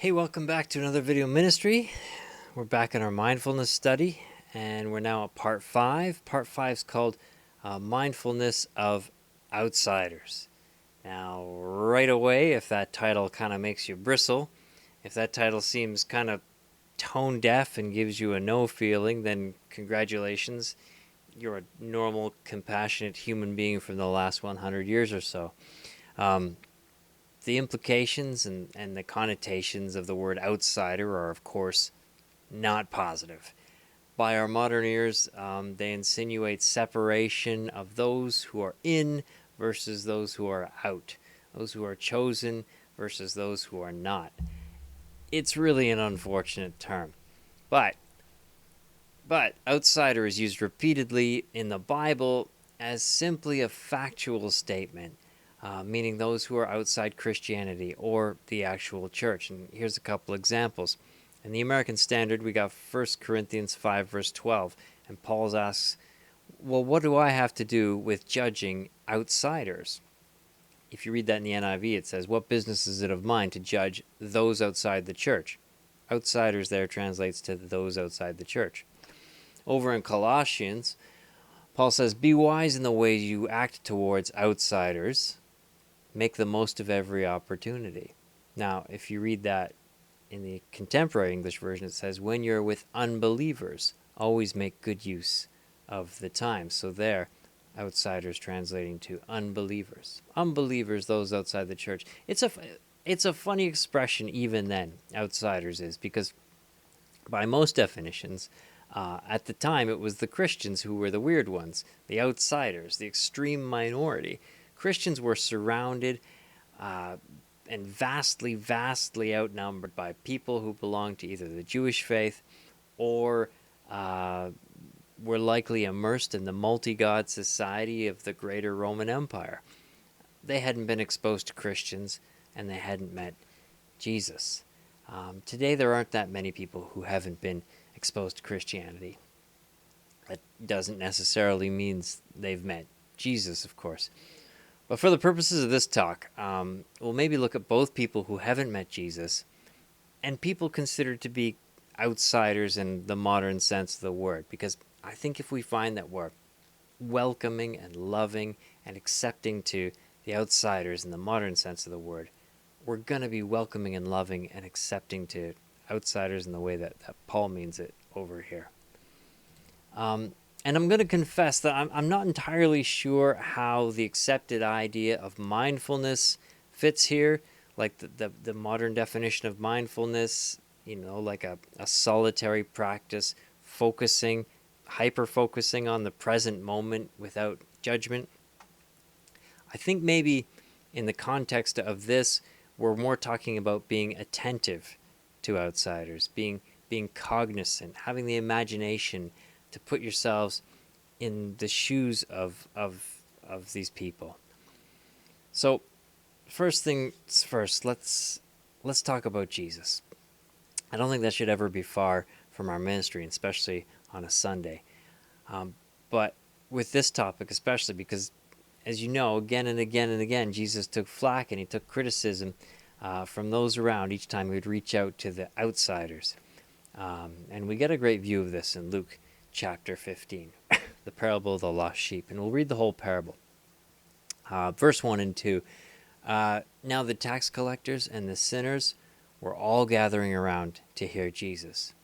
Hey, welcome back to another video ministry. We're back in our mindfulness study, and we're now at part 5. Part 5 is called Mindfulness of Outsiders. Now, right away, if that title kind of makes you bristle, if that title seems kind of tone deaf and gives you a no feeling, then congratulations. You're a normal, compassionate human being from the last 100 years or so. Um, the implications and the connotations of the word outsider are, of course, not positive. By our modern ears, they insinuate separation of those who are in versus those who are out, those who are chosen versus those who are not. It's really an unfortunate term. But outsider is used repeatedly in the Bible as simply a factual statement, meaning those who are outside Christianity or the actual church. And here's a couple examples. In the American Standard, we got 1 Corinthians 5, verse 12. And Paul asks, well, what do I have to do with judging outsiders? If you read that in the NIV, it says, what business is it of mine to judge those outside the church? Outsiders there translates to those outside the church. Over in Colossians, Paul says, be wise in the way you act towards outsiders. Make the most of every opportunity. Now, if you read that in the contemporary English version, it says, when you're with unbelievers, always make good use of the time. So there, outsiders translating to unbelievers. Unbelievers, those outside the church. It's a funny expression even then, outsiders is, because by most definitions, at the time it was the Christians who were the weird ones, the outsiders, the extreme minority. Christians were surrounded and vastly outnumbered by people who belonged to either the Jewish faith or were likely immersed in the multi-god society of the greater Roman Empire. They hadn't been exposed to Christians, and they hadn't met Jesus. Today, there aren't that many people who haven't been exposed to Christianity. That doesn't necessarily mean they've met Jesus, of course. But for the purposes of this talk, we'll maybe look at both people who haven't met Jesus and people considered to be outsiders in the modern sense of the word. Because I think if we find that we're welcoming and loving and accepting to the outsiders in the modern sense of the word, we're going to be welcoming and loving and accepting to outsiders in the way that Paul means it over here. And I'm going to confess that I'm not entirely sure how the accepted idea of mindfulness fits here, like the modern definition of mindfulness, like a solitary practice, focusing, hyper-focusing on the present moment without judgment. I think maybe in the context of this, we're more talking about being attentive to outsiders, being cognizant, having the imagination to put yourselves in the shoes of these people. So, first things first, let's talk about Jesus. I don't think that should ever be far from our ministry, especially on a Sunday. But with this topic, especially because, as you know, again and again and again, Jesus took flack and he took criticism from those around each time he would reach out to the outsiders. And we get a great view of this in Luke chapter 15, the parable of the lost sheep. And we'll read the whole parable. Verse 1 and 2. Now the tax collectors and the sinners were all gathering around to hear Jesus.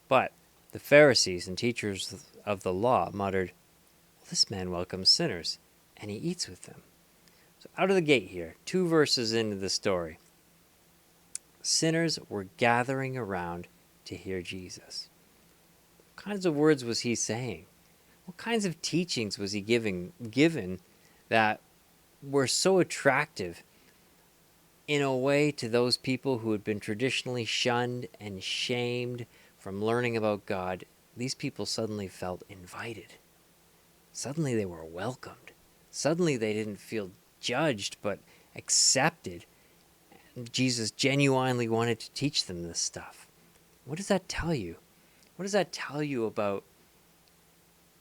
But the Pharisees and teachers of the law muttered, this man welcomes sinners, and he eats with them. So out of the gate here, 2 verses into the story, sinners were gathering around to hear Jesus. What kinds of words was he saying? What kinds of teachings was he given that were so attractive in a way to those people who had been traditionally shunned and shamed from learning about God? These people suddenly felt invited. Suddenly they were welcomed. Suddenly they didn't feel judged but accepted. Jesus genuinely wanted to teach them this stuff. What does that tell you? What does that tell you about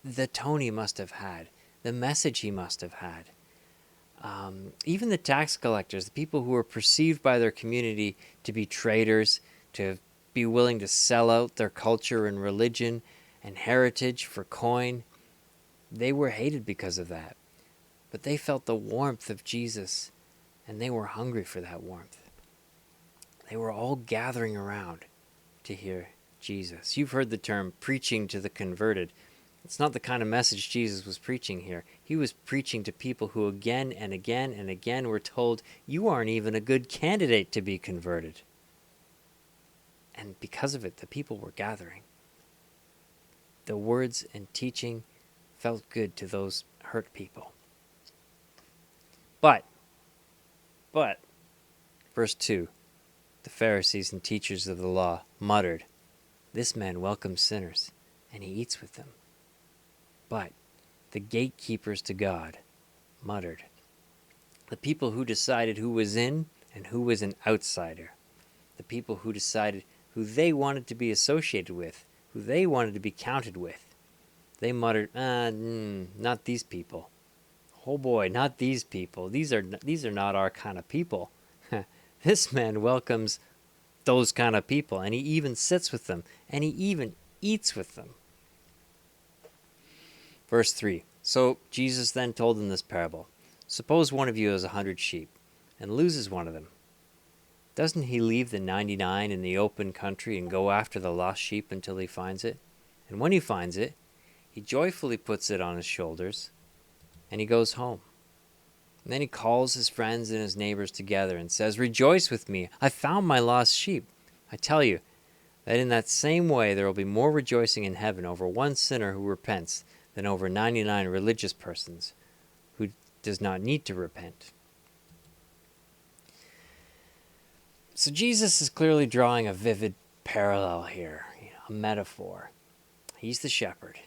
the tone he must have had, the message he must have had? Even the tax collectors, the people who were perceived by their community to be traitors, to be willing to sell out their culture and religion and heritage for coin, they were hated because of that. But they felt the warmth of Jesus, and they were hungry for that warmth. They were all gathering around to hear Jesus. You've heard the term preaching to the converted. It's not the kind of message Jesus was preaching here. He was preaching to people who again and again and again were told, you aren't even a good candidate to be converted. And because of it, the people were gathering. The words and teaching felt good to those hurt people. But, verse 2, the Pharisees and teachers of the law muttered, this man welcomes sinners, and he eats with them. But the gatekeepers to God muttered. The people who decided who was in and who was an outsider. The people who decided who they wanted to be associated with, who they wanted to be counted with. They muttered, not these people. Oh boy, not these people. These are not our kind of people. This man welcomes those kind of people, and he even sits with them, and he even eats with them. Verse 3, so Jesus then told them this parable. Suppose one of you has 100 sheep, and loses one of them. Doesn't he leave the 99 in the open country and go after the lost sheep until he finds it? And when he finds it, he joyfully puts it on his shoulders, and he goes home. And then he calls his friends and his neighbors together and says, rejoice with me, I found my lost sheep. I tell you that in that same way there will be more rejoicing in heaven over one sinner who repents than over 99 religious persons who does not need to repent. So Jesus is clearly drawing a vivid parallel here, a metaphor. He's the shepherd.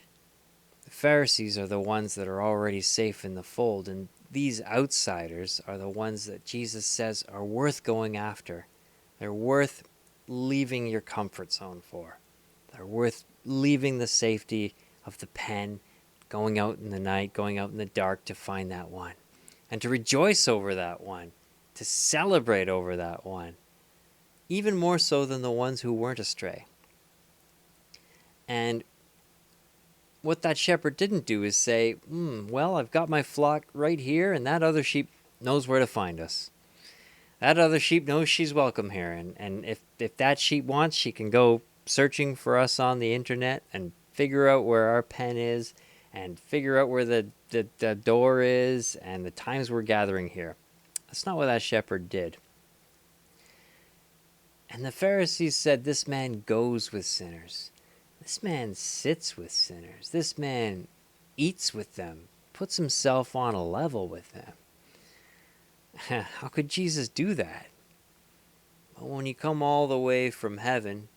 The Pharisees are the ones that are already safe in the fold, and these outsiders are the ones that Jesus says are worth going after. They're worth leaving your comfort zone for. They're worth leaving the safety of the pen, going out in the night, going out in the dark to find that one. And to rejoice over that one, to celebrate over that one. Even more so than the ones who weren't astray. And what that shepherd didn't do is say, well, I've got my flock right here, and that other sheep knows where to find us. That other sheep knows she's welcome here, and if that sheep wants, she can go searching for us on the internet and figure out where our pen is, and figure out where the door is, and the times we're gathering here. That's not what that shepherd did. And the Pharisees said, this man goes with sinners. This man sits with sinners. This man eats with them, puts himself on a level with them. How could Jesus do that? Well, when you come all the way from heaven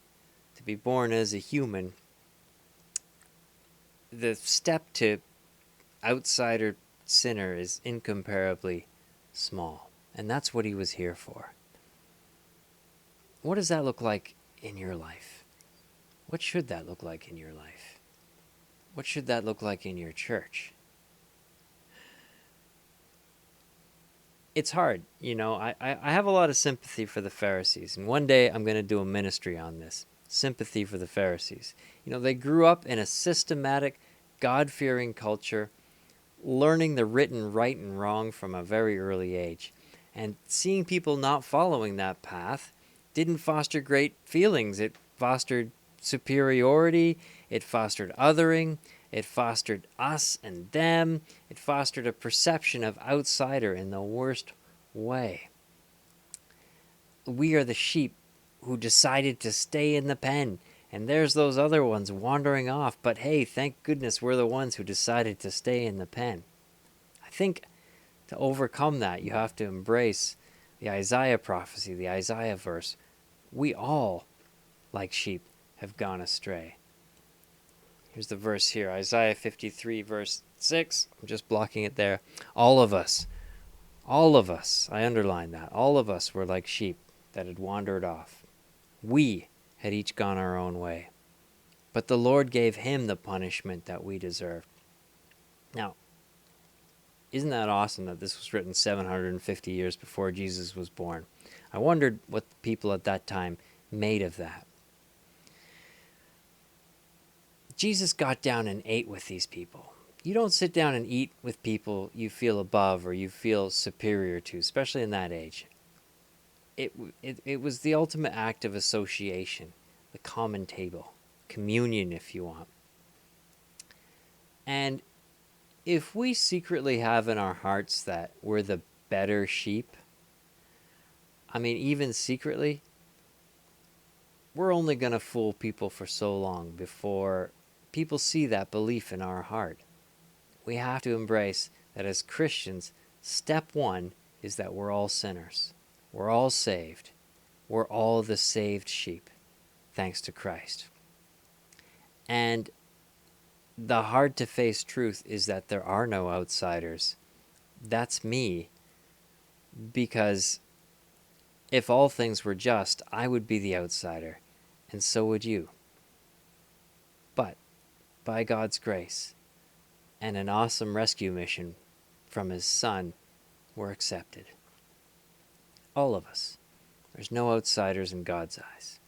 to be born as a human, the step to outsider sinner is incomparably small. And that's what he was here for. What does that look like in your life? What should that look like in your life? What should that look like in your church? It's hard, I have a lot of sympathy for the Pharisees, and one day I'm going to do a ministry on this. Sympathy for the Pharisees. They grew up in a systematic, God-fearing culture, learning the written right and wrong from a very early age. And seeing people not following that path didn't foster great feelings. It fostered superiority, it fostered othering, it fostered us and them, it fostered a perception of outsider in the worst way. We are the sheep who decided to stay in the pen, and there's those other ones wandering off, but hey, thank goodness we're the ones who decided to stay in the pen. I think to overcome that, you have to embrace the Isaiah prophecy, the Isaiah verse. We all, like sheep, have gone astray. Here's the verse here, Isaiah 53, verse 6. I'm just blocking it there. All of us, I underline that, all of us were like sheep that had wandered off. We had each gone our own way. But the Lord gave him the punishment that we deserved. Now, Isn't that awesome that this was written 750 years before Jesus was born? I wondered what the people at that time made of that. Jesus got down and ate with these people. You don't sit down and eat with people you feel above or you feel superior to, especially in that age. It was the ultimate act of association, the common table, communion, if you want. And if we secretly have in our hearts that we're the better sheep, I mean, even secretly, we're only going to fool people for so long before people see that belief in our heart. We have to embrace that as Christians, step one is that we're all sinners. We're all saved. We're all the saved sheep, thanks to Christ. And the hard-to-face truth is that there are no outsiders. That's me, because if all things were just, I would be the outsider, and so would you. But by God's grace and an awesome rescue mission from his Son, we're accepted. All of us. There's no outsiders in God's eyes.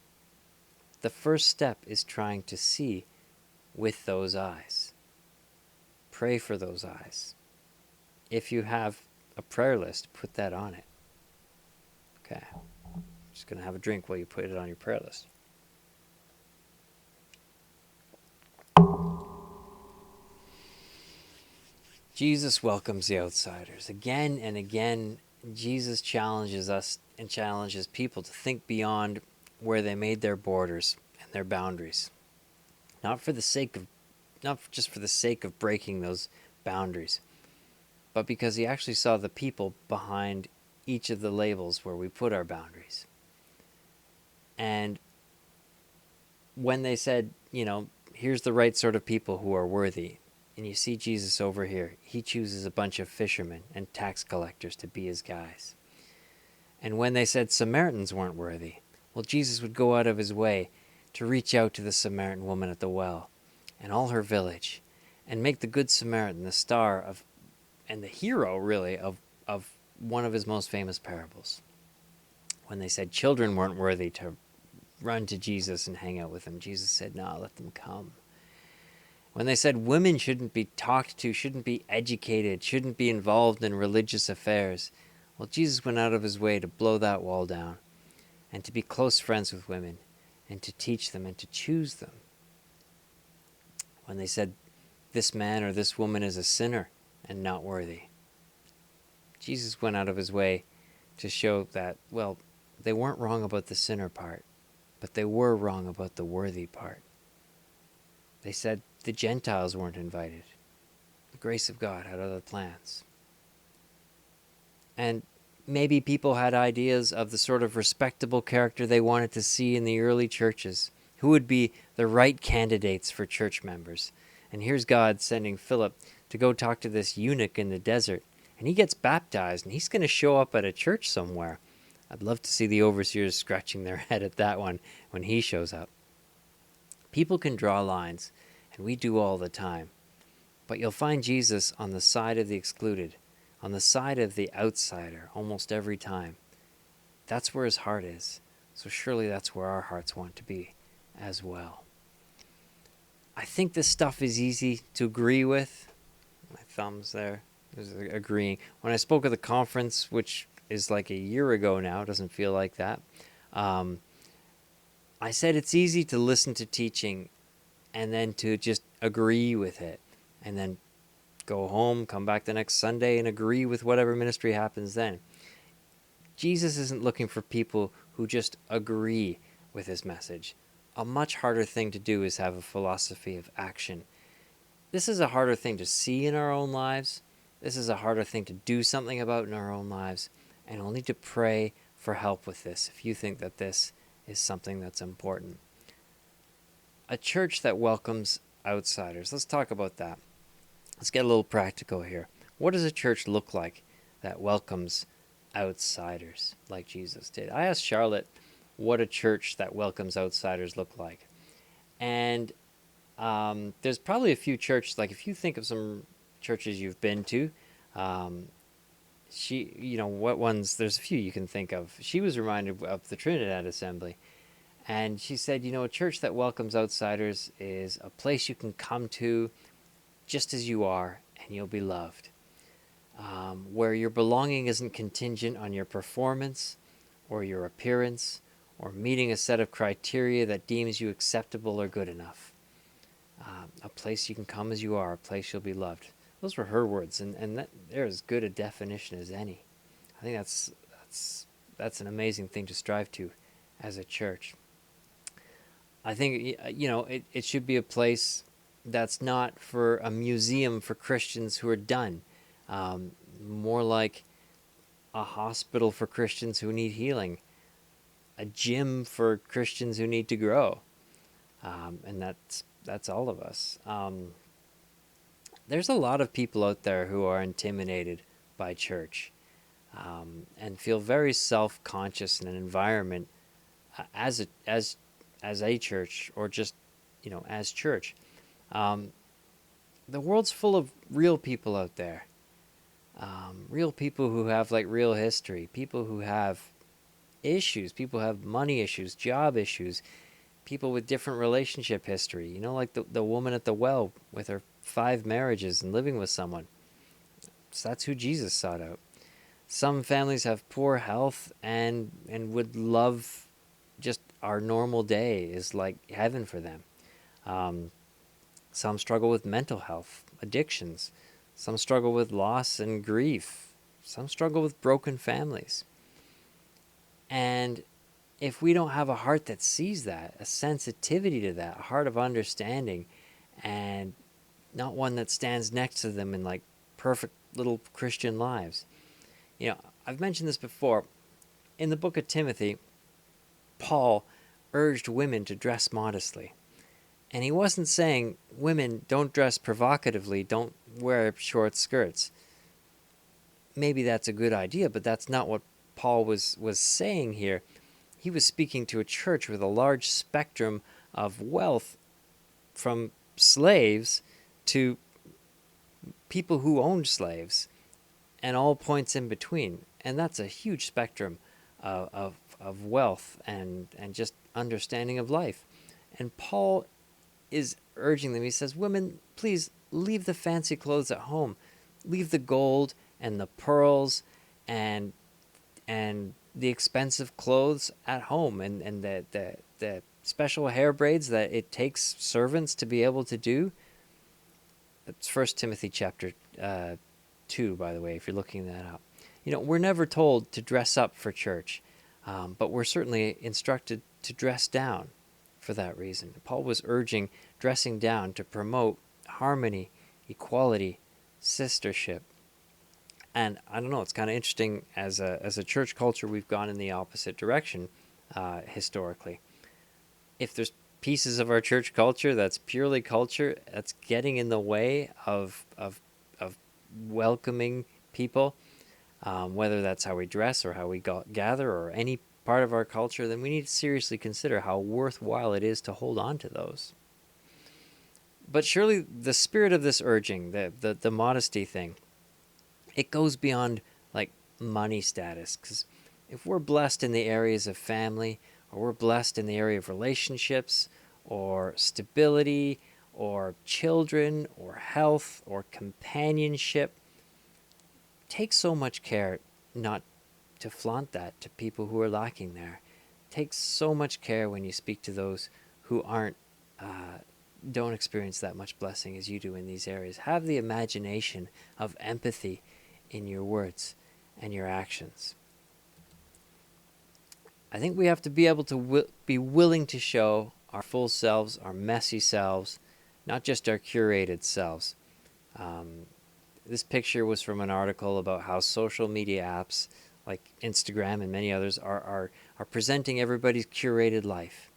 The first step is trying to see with those eyes. Pray for those eyes. If you have a prayer list, put that on it. Okay. Just going to have a drink while you put it on your prayer list. Jesus welcomes the outsiders. Again and again, Jesus challenges us and challenges people to think beyond where they made their borders and their boundaries. Not just for the sake of breaking those boundaries, but because he actually saw the people behind each of the labels where we put our boundaries. And when they said, here's the right sort of people who are worthy, and you see Jesus over here, he chooses a bunch of fishermen and tax collectors to be his guys. And when they said Samaritans weren't worthy, well, Jesus would go out of his way to reach out to the Samaritan woman at the well and all her village and make the Good Samaritan the star of, and the hero, really, of one of his most famous parables. When they said children weren't worthy to run to Jesus and hang out with him, Jesus said, no, let them come. When they said women shouldn't be talked to, shouldn't be educated, shouldn't be involved in religious affairs, well, Jesus went out of his way to blow that wall down and to be close friends with women and to teach them and to choose them. When they said this man or this woman is a sinner and not worthy, Jesus went out of his way to show that, well, they weren't wrong about the sinner part, but they were wrong about the worthy part. They said the Gentiles weren't invited. The grace of God had other plans. And maybe people had ideas of the sort of respectable character they wanted to see in the early churches, who would be the right candidates for church members. And here's God sending Philip to go talk to this eunuch in the desert. And he gets baptized, and he's going to show up at a church somewhere. I'd love to see the overseers scratching their head at that one when he shows up. People can draw lines, and we do all the time. But you'll find Jesus on the side of the excluded, on the side of the outsider, almost every time. That's where his heart is. So surely that's where our hearts want to be as well. I think this stuff is easy to agree with. My thumbs there. There's agreeing. When I spoke at the conference, which is like a year ago now, it doesn't feel like that, I said it's easy to listen to teaching and then to just agree with it and then go home, come back the next Sunday and agree with whatever ministry happens then. Jesus isn't looking for people who just agree with his message. A much harder thing to do is have a philosophy of action. This is a harder thing to see in our own lives. This is a harder thing to do something about in our own lives. And we'll need to pray for help with this if you think that this is something that's important. A church that welcomes outsiders. Let's talk about that. Let's get a little practical here. What does a church look like that welcomes outsiders like Jesus did? I asked Charlotte what a church that welcomes outsiders look like. And there's probably a few churches, like if you think of some churches you've been to, Um, what ones? There's a few you can think of. She was reminded of the Trinidad Assembly, and she said, a church that welcomes outsiders is a place you can come to just as you are, and you'll be loved. Where your belonging isn't contingent on your performance or your appearance or meeting a set of criteria that deems you acceptable or good enough. A place you can come as you are, a place you'll be loved. Those were her words, and they're as good a definition as any. I think that's an amazing thing to strive to as a church. I think it should be a place that's not for a museum for Christians who are done, more like a hospital for Christians who need healing, a gym for Christians who need to grow, and that's all of us. There's a lot of people out there who are intimidated by church, and feel very self-conscious in an environment as a church, or just as church. Um, the world's full of real people out there, real people who have like real history, people who have issues, people who have money issues, job issues, people with different relationship history. Like the woman at the well with her 5 marriages and living with someone. So that's who Jesus sought out. Some families have poor health and would love just our normal day is like heaven for them. Um, some struggle with mental health, addictions. Some struggle with loss and grief. Some struggle with broken families. And if we don't have a heart that sees that, a sensitivity to that, a heart of understanding, and not one that stands next to them in like perfect little Christian lives. I've mentioned this before. In the book of Timothy, Paul urged women to dress modestly. And he wasn't saying, women, don't dress provocatively, don't wear short skirts. Maybe that's a good idea, but that's not what Paul was saying here. He was speaking to a church with a large spectrum of wealth, from slaves to people who owned slaves, and all points in between. And that's a huge spectrum of wealth and just understanding of life. And Paul is urging them. He says, women, please leave the fancy clothes at home. Leave the gold and the pearls and the expensive clothes at home, and the special hair braids that it takes servants to be able to do. That's 1 Timothy chapter 2, by the way, if you're looking that up. We're never told to dress up for church, but we're certainly instructed to dress down for that reason. Paul was urging dressing down to promote harmony, equality, sistership. And I don't know, it's kind of interesting, as a church culture, we've gone in the opposite direction historically. If there's pieces of our church culture that's purely culture, that's getting in the way of welcoming people, whether that's how we dress or how we gather or any part of our culture, then we need to seriously consider how worthwhile it is to hold on to those. But surely the spirit of this urging, the modesty thing, it goes beyond like money status. Because if we're blessed in the areas of family, or we're blessed in the area of relationships, or stability, or children, or health, or companionship, take so much care not to flaunt that to people who are lacking there. Take so much care when you speak to those who don't experience that much blessing as you do in these areas. Have the imagination of empathy in your words and your actions. I think we have to be able to be willing to show our full selves, our messy selves, not just our curated selves. This picture was from an article about how social media apps like Instagram and many others are presenting everybody's curated life.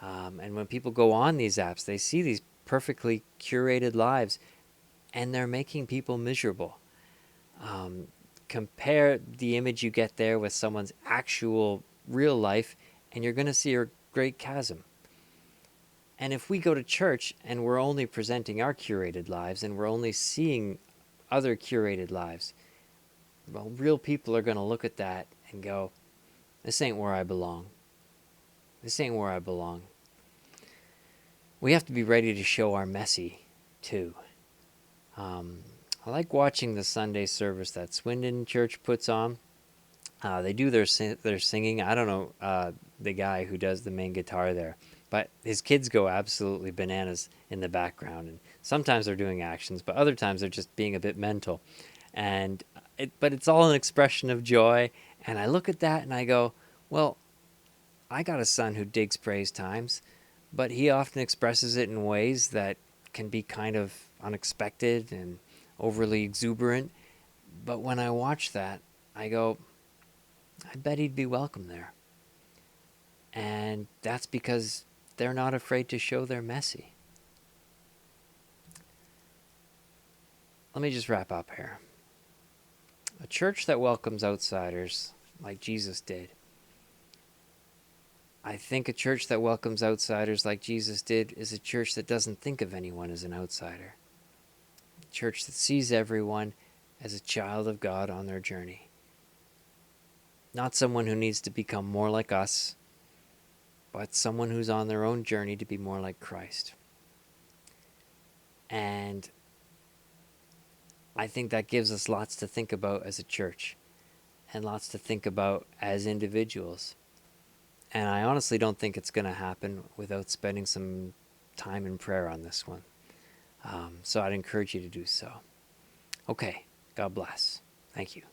And when people go on these apps, they see these perfectly curated lives, and they're making people miserable. Compare the image you get there with someone's actual real life, and you're going to see a great chasm. And if we go to church and we're only presenting our curated lives, and we're only seeing other curated lives. Well, real people are going to look at that and go, this ain't where I belong. This ain't where I belong. We have to be ready to show our messy, too. Um, I like watching the Sunday service that Swindon Church puts on. They do their singing. I don't know the guy who does the main guitar there, but his kids go absolutely bananas in the background. And sometimes they're doing actions, but other times they're just being a bit mental. And but it's all an expression of joy. And I look at that and I go, well, I got a son who digs praise times, but he often expresses it in ways that can be kind of unexpected and overly exuberant. But when I watch that, I go, I bet he'd be welcome there. And that's because they're not afraid to show they're messy. Let me just wrap up here. A church that welcomes outsiders like Jesus did. I think a church that welcomes outsiders like Jesus did is a church that doesn't think of anyone as an outsider. A church that sees everyone as a child of God on their journey. Not someone who needs to become more like us, but someone who's on their own journey to be more like Christ. And I think that gives us lots to think about as a church and lots to think about as individuals. And I honestly don't think it's going to happen without spending some time in prayer on this one. So I'd encourage you to do so. Okay, God bless. Thank you.